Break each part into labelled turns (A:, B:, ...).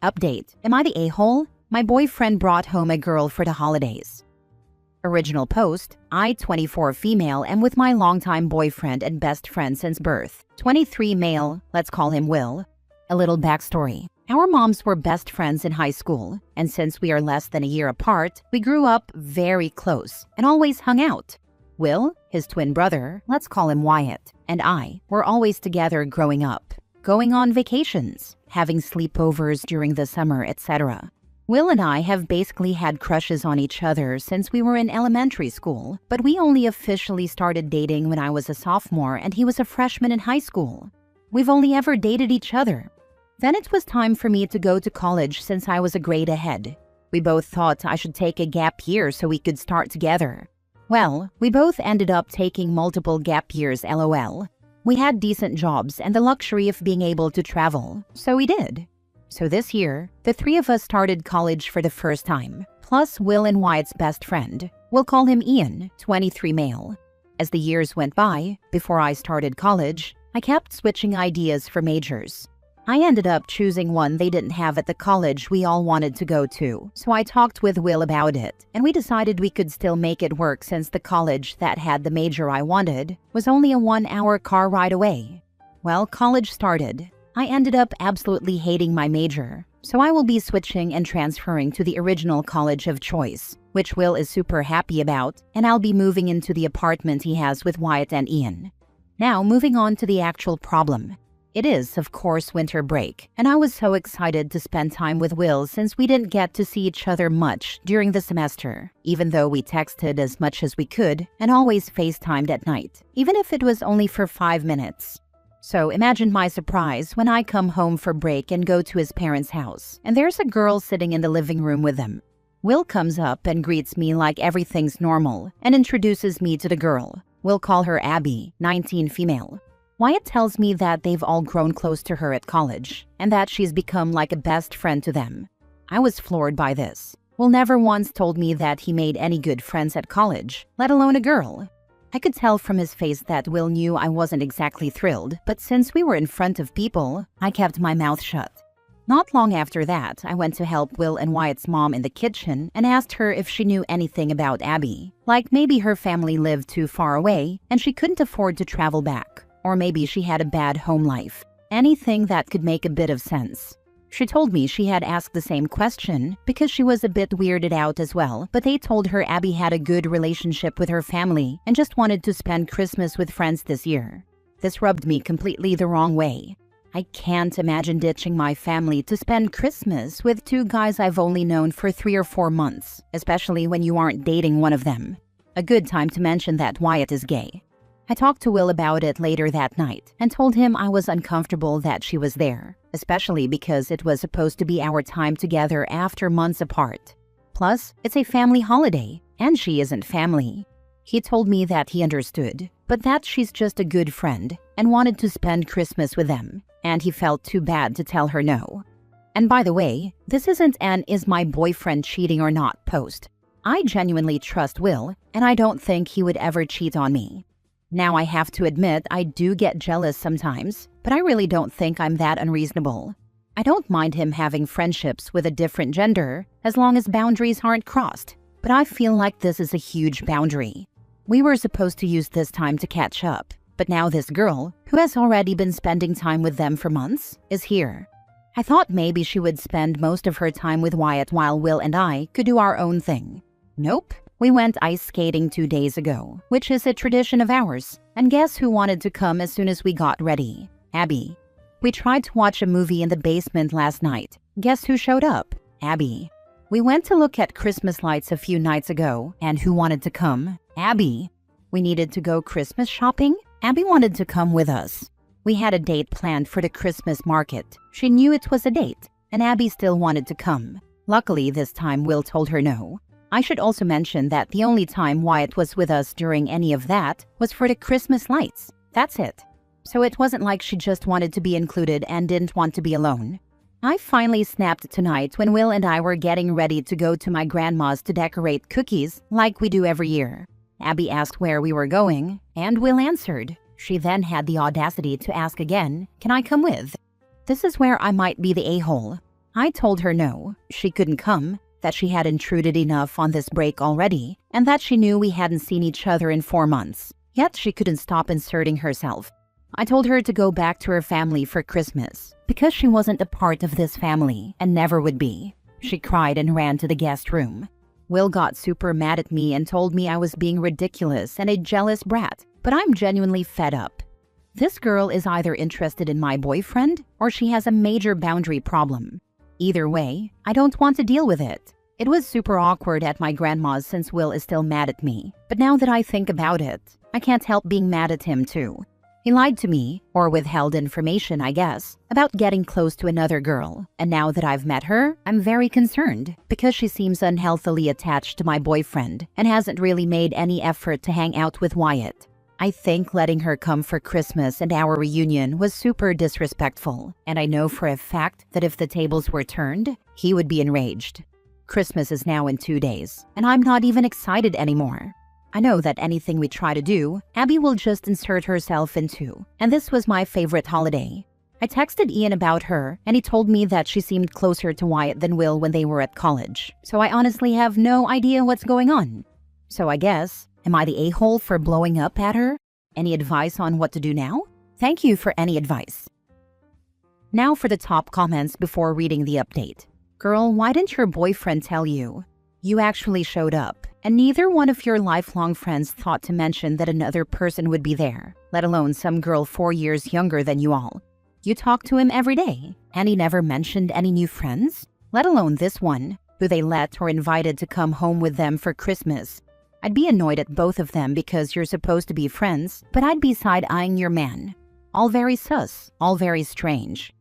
A: Update. Am I the a-hole? My boyfriend brought home a girl for the holidays. Original post. I, 24 female, am with my longtime boyfriend and best friend since birth. 23 male, let's call him Will. A little backstory. Our moms were best friends in high school, and since we are less than a year apart, we grew up very close and always hung out. Will, his twin brother, let's call him Wyatt, and I were always together growing up, going on vacations, having sleepovers during the summer, etc. Will and I have basically had crushes on each other since we were in elementary school, but we only officially started dating when I was a sophomore and he was a freshman in high school. We've only ever dated each other. Then it was time for me to go to college since I was a grade ahead. We both thought I should take a gap year so we could start together. Well, we both ended up taking multiple gap years, LOL. We had decent jobs and the luxury of being able to travel, so we did. So this year, the three of us started college for the first time, plus Will and Wyatt's best friend. We'll call him Ian, 23 male. As the years went by, before I started college, I kept switching ideas for majors. I ended up choosing one they didn't have at the college we all wanted to go to, so I talked with Will about it, and we decided we could still make it work since the college that had the major I wanted was only a 1-hour car ride away. Well, college started. I ended up absolutely hating my major, so I will be switching and transferring to the original college of choice, which Will is super happy about, and I'll be moving into the apartment he has with Wyatt and Ian. Now, moving on to the actual problem. It is, of course, winter break, and I was so excited to spend time with Will since we didn't get to see each other much during the semester, even though we texted as much as we could and always FaceTimed at night, even if it was only for 5 minutes. So imagine my surprise when I come home for break and go to his parents' house, and there's a girl sitting in the living room with them. Will comes up and greets me like everything's normal and introduces me to the girl. We'll call her Abby, 19 female. Wyatt tells me that they've all grown close to her at college, and that she's become like a best friend to them. I was floored by this. Will never once told me that he made any good friends at college, let alone a girl. I could tell from his face that Will knew I wasn't exactly thrilled, but since we were in front of people, I kept my mouth shut. Not long after that, I went to help Will and Wyatt's mom in the kitchen and asked her if she knew anything about Abby, like maybe her family lived too far away and she couldn't afford to travel back. Or maybe she had a bad home life. Anything that could make a bit of sense. She told me she had asked the same question because she was a bit weirded out as well, but they told her Abby had a good relationship with her family and just wanted to spend Christmas with friends this year. This rubbed me completely the wrong way. I can't imagine ditching my family to spend Christmas with 2 guys I've only known for 3 or 4 months, especially when you aren't dating one of them. A good time to mention that Wyatt is gay. I talked to Will about it later that night and told him I was uncomfortable that she was there, especially because it was supposed to be our time together after months apart. Plus, it's a family holiday, and she isn't family. He told me that he understood, but that she's just a good friend and wanted to spend Christmas with them, and he felt too bad to tell her no. And by the way, this isn't an "is my boyfriend cheating or not" post. I genuinely trust Will, and I don't think he would ever cheat on me. Now I have to admit I do get jealous sometimes, but I really don't think I'm that unreasonable. I don't mind him having friendships with a different gender as long as boundaries aren't crossed, but I feel like this is a huge boundary. We were supposed to use this time to catch up, but now this girl, who has already been spending time with them for months, is here. I thought maybe she would spend most of her time with Wyatt while Will and I could do our own thing. Nope. We went ice skating 2 days ago, which is a tradition of ours. And guess who wanted to come as soon as we got ready? Abby. We tried to watch a movie in the basement last night. Guess who showed up? Abby. We went to look at Christmas lights a few nights ago, and who wanted to come? Abby. We needed to go Christmas shopping? Abby wanted to come with us. We had a date planned for the Christmas market. She knew it was a date, and Abby still wanted to come. Luckily, this time Will told her no. I should also mention that the only time Wyatt was with us during any of that was for the Christmas lights. That's it. So it wasn't like she just wanted to be included and didn't want to be alone. I finally snapped tonight when Will and I were getting ready to go to my grandma's to decorate cookies like we do every year. Abby asked where we were going, and Will answered. She then had the audacity to ask again, "Can I come with?" This is where I might be the a-hole. I told her no, she couldn't come, that she had intruded enough on this break already, and that she knew we hadn't seen each other in 4 months. Yet she couldn't stop inserting herself. I told her to go back to her family for Christmas, because she wasn't a part of this family and never would be. She cried and ran to the guest room. Will got super mad at me and told me I was being ridiculous and a jealous brat, but I'm genuinely fed up. This girl is either interested in my boyfriend or she has a major boundary problem. Either way, I don't want to deal with it. It was super awkward at my grandma's since Will is still mad at me, but now that I think about it, I can't help being mad at him too. He lied to me, or withheld information I guess, about getting close to another girl, and now that I've met her, I'm very concerned because she seems unhealthily attached to my boyfriend and hasn't really made any effort to hang out with Wyatt. I think letting her come for Christmas and our reunion was super disrespectful, and I know for a fact that if the tables were turned, he would be enraged. Christmas is now in 2 days, and I'm not even excited anymore. I know that anything we try to do, Abby will just insert herself into, and this was my favorite holiday. I texted Ian about her, and he told me that she seemed closer to Wyatt than Will when they were at college, so I honestly have no idea what's going on. So I guess, am I the a-hole for blowing up at her? Any advice on what to do now? Thank you for any advice. Now for the top comments before reading the update. Girl, why didn't your boyfriend tell you? You actually showed up, and neither one of your lifelong friends thought to mention that another person would be there, let alone some girl 4 years younger than you all. You talk to him every day, and he never mentioned any new friends, let alone this one, who they let or invited to come home with them for Christmas. I'd be annoyed at both of them because you're supposed to be friends, but I'd be side-eyeing your man. All very sus, all very strange.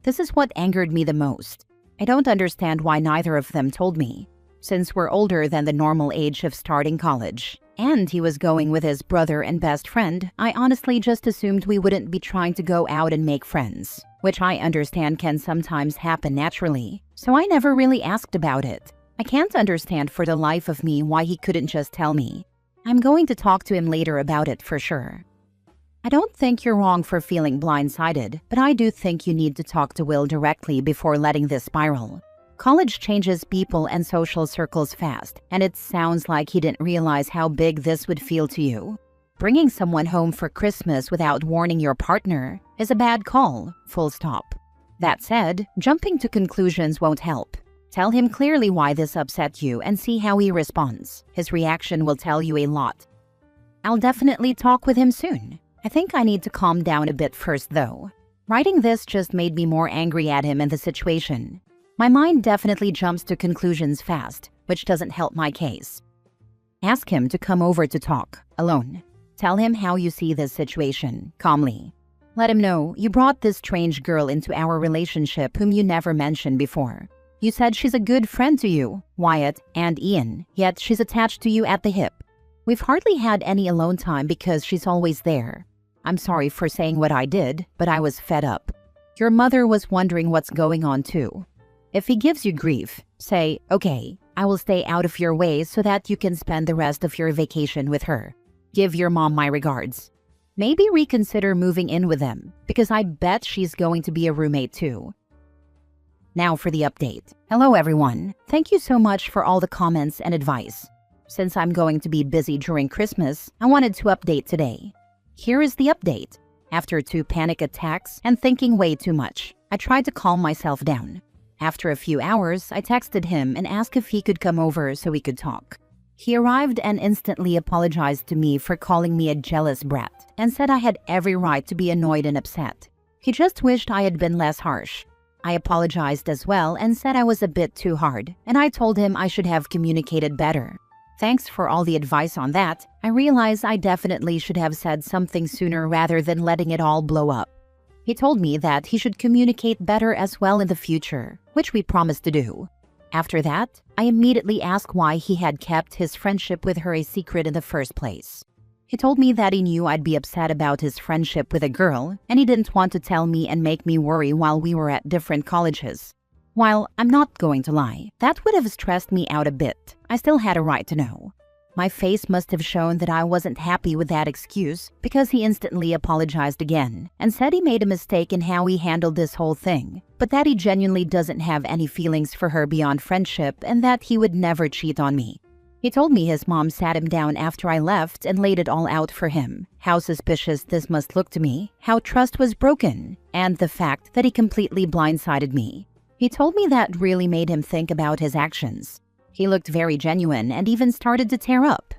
A: This is what angered me the most. I don't understand why neither of them told me. Since we're older than the normal age of starting college, and he was going with his brother and best friend, I honestly just assumed we wouldn't be trying to go out and make friends, which I understand can sometimes happen naturally, so I never really asked about it. I can't understand for the life of me why he couldn't just tell me. I'm going to talk to him later about it for sure. I don't think you're wrong for feeling blindsided, but I do think you need to talk to Will directly before letting this spiral. College changes people and social circles fast, and it sounds like he didn't realize how big this would feel to you. Bringing someone home for Christmas without warning your partner is a bad call, full stop. That said, jumping to conclusions won't help. Tell him clearly why this upset you and see how he responds. His reaction will tell you a lot. I'll definitely talk with him soon. I think I need to calm down a bit first though. Writing this just made me more angry at him and the situation. My mind definitely jumps to conclusions fast, which doesn't help my case. Ask him to come over to talk, alone. Tell him how you see this situation, calmly. Let him know you brought this strange girl into our relationship whom you never mentioned before. You said she's a good friend to you, Wyatt, and Ian, yet she's attached to you at the hip. We've hardly had any alone time because she's always there. I'm sorry for saying what I did, but I was fed up. Your mother was wondering what's going on too. If he gives you grief, say, okay, I will stay out of your way so that you can spend the rest of your vacation with her. Give your mom my regards. Maybe reconsider moving in with them, because I bet she's going to be a roommate too. Now for the update. Hello everyone. Thank you so much for all the comments and advice. Since I'm going to be busy during Christmas, I wanted to update today. Here is the update. After 2 panic attacks and thinking way too much, I tried to calm myself down. After a few hours, I texted him and asked if he could come over so we could talk. He arrived and instantly apologized to me for calling me a jealous brat and said I had every right to be annoyed and upset. He just wished I had been less harsh. I apologized as well and said I was a bit too hard, and I told him I should have communicated better. Thanks for all the advice on that. I realize I definitely should have said something sooner rather than letting it all blow up. He told me that he should communicate better as well in the future, which we promised to do. After that, I immediately asked why he had kept his friendship with her a secret in the first place. He told me that he knew I'd be upset about his friendship with a girl, and he didn't want to tell me and make me worry while we were at different colleges. While I'm not going to lie, that would have stressed me out a bit. I still had a right to know. My face must have shown that I wasn't happy with that excuse because he instantly apologized again and said he made a mistake in how he handled this whole thing, but that he genuinely doesn't have any feelings for her beyond friendship and that he would never cheat on me. He told me his mom sat him down after I left and laid it all out for him. How suspicious this must look to me, how trust was broken, and the fact that he completely blindsided me. He told me that really made him think about his actions. He looked very genuine and even started to tear up.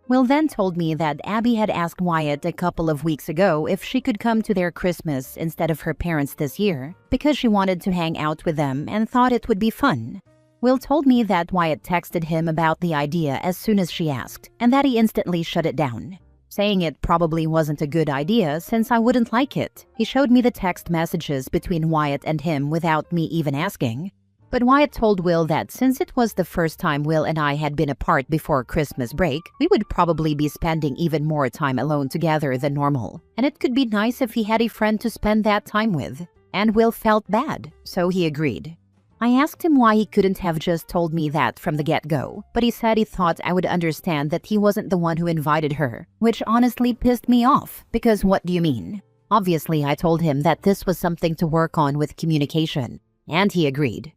A: Will then told me that Abby had asked Wyatt a couple of weeks ago if she could come to their Christmas instead of her parents this year because she wanted to hang out with them and thought it would be fun. Will told me that Wyatt texted him about the idea as soon as she asked and that he instantly shut it down, saying it probably wasn't a good idea since I wouldn't like it. He showed me the text messages between Wyatt and him without me even asking. But Wyatt told Will that since it was the first time Will and I had been apart before Christmas break, we would probably be spending even more time alone together than normal, and it could be nice if he had a friend to spend that time with. And Will felt bad, so he agreed. I asked him why he couldn't have just told me that from the get-go, but he said he thought I would understand that he wasn't the one who invited her, which honestly pissed me off, because what do you mean? Obviously, I told him that this was something to work on with communication, and he agreed.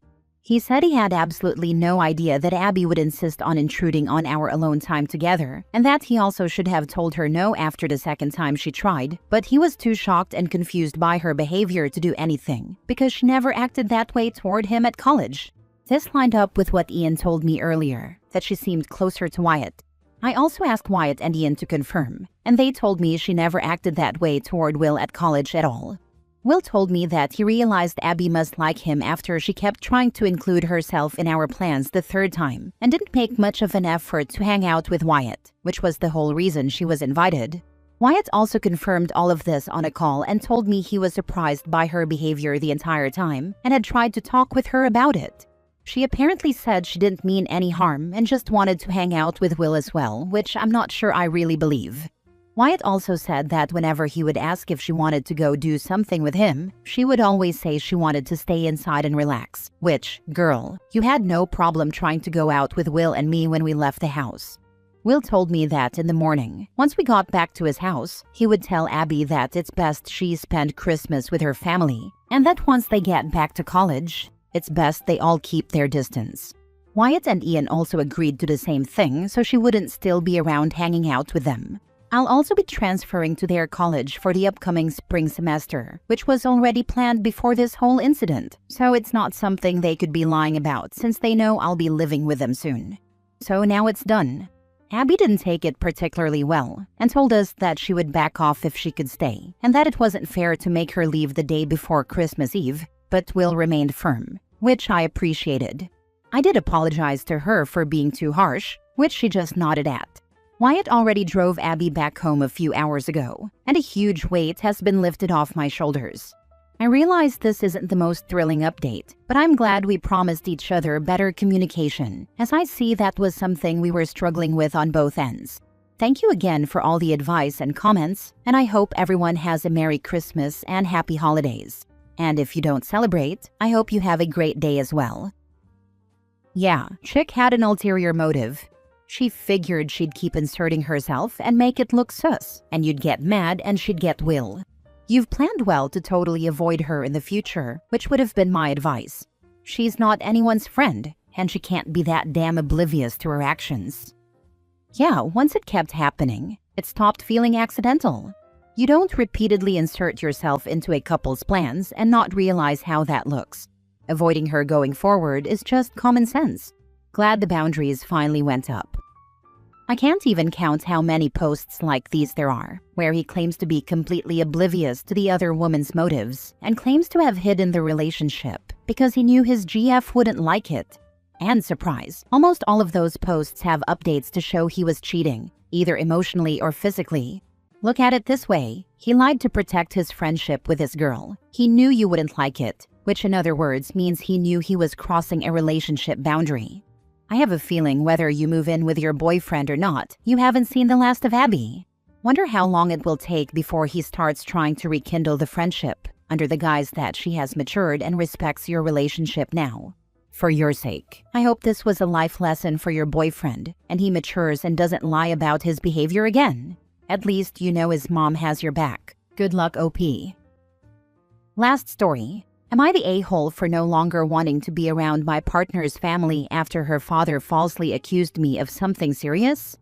A: He said he had absolutely no idea that Abby would insist on intruding on our alone time together, and that he also should have told her no after the second time she tried, but he was too shocked and confused by her behavior to do anything, because she never acted that way toward him at college. This lined up with what Ian told me earlier, that she seemed closer to Wyatt. I also asked Wyatt and Ian to confirm, and they told me she never acted that way toward Will at college at all. Will told me that he realized Abby must like him after she kept trying to include herself in our plans the third time and didn't make much of an effort to hang out with Wyatt, which was the whole reason she was invited. Wyatt also confirmed all of this on a call and told me he was surprised by her behavior the entire time and had tried to talk with her about it. She apparently said she didn't mean any harm and just wanted to hang out with Will as well, which I'm not sure I really believe. Wyatt also said that whenever he would ask if she wanted to go do something with him, she would always say she wanted to stay inside and relax. Which, girl, you had no problem trying to go out with Will and me when we left the house. Will told me that in the morning, once we got back to his house, he would tell Abby that it's best she spend Christmas with her family, and that once they get back to college, it's best they all keep their distance. Wyatt and Ian also agreed to the same thing so she wouldn't still be around hanging out with them. I'll also be transferring to their college for the upcoming spring semester, which was already planned before this whole incident, so it's not something they could be lying about since they know I'll be living with them soon. So now it's done. Abby didn't take it particularly well and told us that she would back off if she could stay, and that it wasn't fair to make her leave the day before Christmas Eve, but Will remained firm, which I appreciated. I did apologize to her for being too harsh, which she just nodded at. Wyatt already drove Abby back home a few hours ago, and a huge weight has been lifted off my shoulders. I realize this isn't the most thrilling update, but I'm glad we promised each other better communication, as I see that was something we were struggling with on both ends. Thank you again for all the advice and comments, and I hope everyone has a Merry Christmas and Happy Holidays. And if you don't celebrate, I hope you have a great day as well. Yeah, chick had an ulterior motive. She figured she'd keep inserting herself and make it look sus, and you'd get mad and she'd get Will. You've planned well to totally avoid her in the future, which would have been my advice. She's not anyone's friend, and she can't be that damn oblivious to her actions. Yeah, once it kept happening, it stopped feeling accidental. You don't repeatedly insert yourself into a couple's plans and not realize how that looks. Avoiding her going forward is just common sense. Glad the boundaries finally went up. I can't even count how many posts like these there are, where he claims to be completely oblivious to the other woman's motives and claims to have hidden the relationship because he knew his GF wouldn't like it. And surprise, almost all of those posts have updates to show he was cheating, either emotionally or physically. Look at it this way, he lied to protect his friendship with this girl. He knew you wouldn't like it, which in other words means he knew he was crossing a relationship boundary. I have a feeling whether you move in with your boyfriend or not, you haven't seen the last of Abby. Wonder how long it will take before he starts trying to rekindle the friendship, under the guise that she has matured and respects your relationship now. For your sake, I hope this was a life lesson for your boyfriend and he matures and doesn't lie about his behavior again. At least you know his mom has your back. Good luck, OP. Last story. Am I the a-hole for no longer wanting to be around my partner's family after her father falsely accused me of something serious?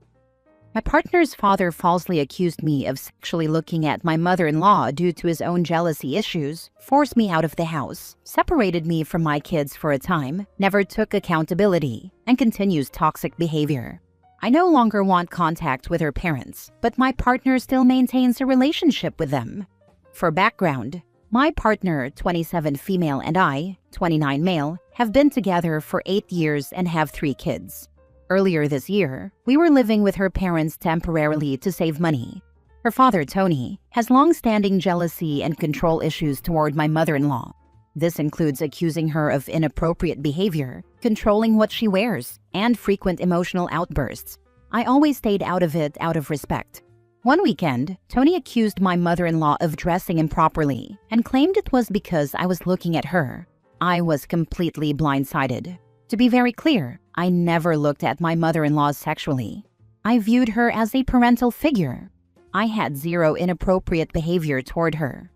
A: My partner's father falsely accused me of sexually looking at my mother-in-law due to his own jealousy issues, forced me out of the house, separated me from my kids for a time, never took accountability, and continues toxic behavior. I no longer want contact with her parents, but my partner still maintains a relationship with them. For background, my partner, 27 female, and I, 29 male, have been together for 8 years and have 3 kids. Earlier this year, we were living with her parents temporarily to save money. Her father, Tony, has long-standing jealousy and control issues toward my mother-in-law. This includes accusing her of inappropriate behavior, controlling what she wears, and frequent emotional outbursts. I always stayed out of it out of respect. One weekend, Tony accused my mother-in-law of dressing improperly and claimed it was because I was looking at her. I was completely blindsided. To be very clear, I never looked at my mother-in-law sexually. I viewed her as a parental figure. I had zero inappropriate behavior toward her.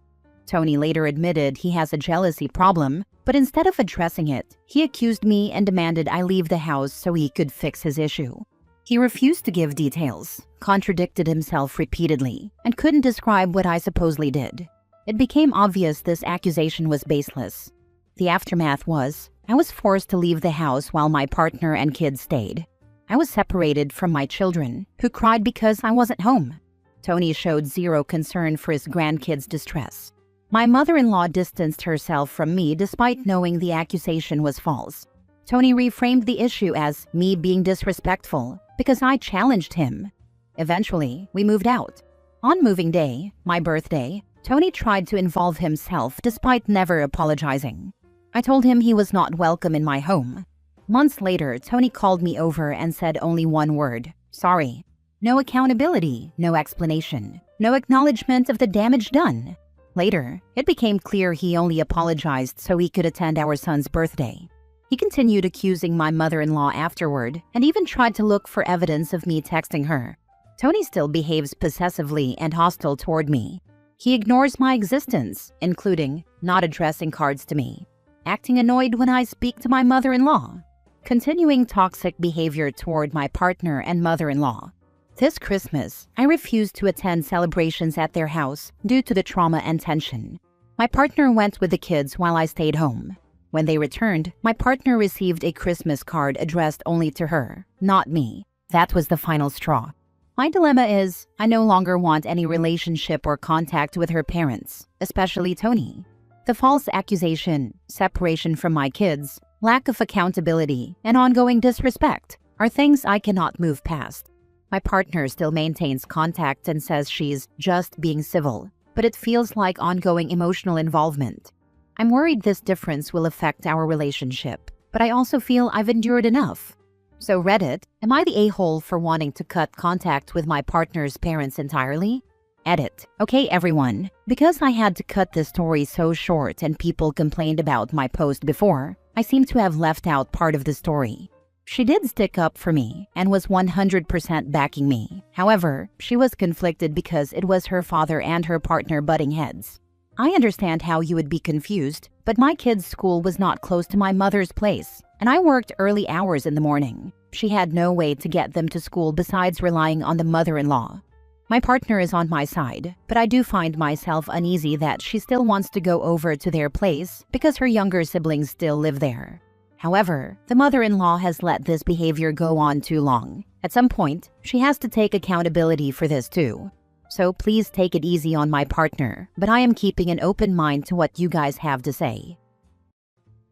A: Tony later admitted he has a jealousy problem, but instead of addressing it, he accused me and demanded I leave the house so he could fix his issue. He refused to give details, contradicted himself repeatedly, and couldn't describe what I supposedly did. It became obvious this accusation was baseless. The aftermath was, I was forced to leave the house while my partner and kids stayed. I was separated from my children, who cried because I wasn't home. Tony showed zero concern for his grandkids' distress. My mother-in-law distanced herself from me despite knowing the accusation was false. Tony reframed the issue as me being disrespectful because I challenged him. Eventually, we moved out. On moving day, my birthday, Tony tried to involve himself despite never apologizing. I told him he was not welcome in my home. Months later, Tony called me over and said only one word: sorry. No accountability, no explanation, no acknowledgement of the damage done. Later, it became clear he only apologized so he could attend our son's birthday. He continued accusing my mother-in-law afterward and even tried to look for evidence of me texting her. Tony still behaves possessively and hostile toward me. He ignores my existence, including not addressing cards to me, acting annoyed when I speak to my mother-in-law, continuing toxic behavior toward my partner and mother-in-law. This Christmas, I refused to attend celebrations at their house due to the trauma and tension. My partner went with the kids while I stayed home. When they returned, my partner received a Christmas card addressed only to her, not me. That was the final straw. My dilemma is, I no longer want any relationship or contact with her parents, especially Tony. The false accusation, separation from my kids, lack of accountability, and ongoing disrespect are things I cannot move past. My partner still maintains contact and says she's just being civil, but it feels like ongoing emotional involvement. I'm worried this difference will affect our relationship, but I also feel I've endured enough. So Reddit, am I the a-hole for wanting to cut contact with my partner's parents entirely? Edit. Okay, everyone. Because I had to cut this story so short and people complained about my post before, I seem to have left out part of the story. She did stick up for me and was 100% backing me. However, she was conflicted because it was her father and her partner butting heads. I understand how you would be confused, but my kids' school was not close to my mother's place, and I worked early hours in the morning. She had no way to get them to school besides relying on the mother-in-law. My partner is on my side, but I do find myself uneasy that she still wants to go over to their place because her younger siblings still live there. However, the mother-in-law has let this behavior go on too long. At some point, she has to take accountability for this too. So please take it easy on my partner, but I am keeping an open mind to what you guys have to say.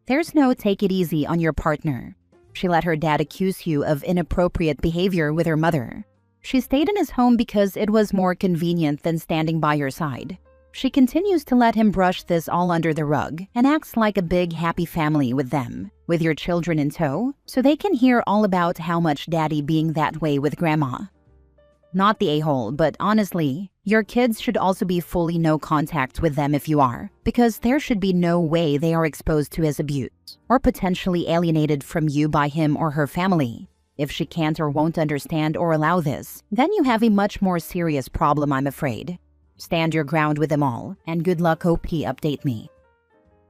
A: There's no take it easy on your partner. She let her dad accuse you of inappropriate behavior with her mother. She stayed in his home because it was more convenient than standing by your side. She continues to let him brush this all under the rug and acts like a big happy family with them, with your children in tow, so they can hear all about how much daddy being that way with grandma. not the a-hole, but honestly, your kids should also be fully no contact with them if you are, because there should be no way they are exposed to his abuse or potentially alienated from you by him or her family. If she can't or won't understand or allow this, then you have a much more serious problem, I'm afraid. Stand your ground with them all, and good luck. OP, update me.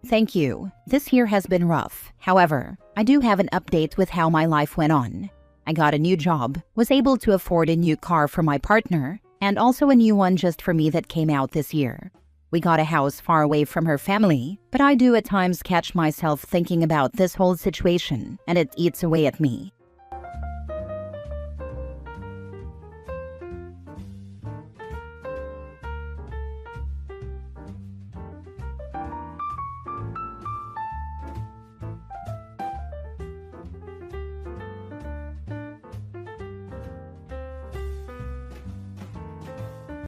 A: Thank you. This year has been rough. However, I do have an update with how my life went on. I got a new job, was able to afford a new car for my partner, and also a new one just for me that came out this year. We got a house far away from her family, but I do at times catch myself thinking about this whole situation, and it eats away at me.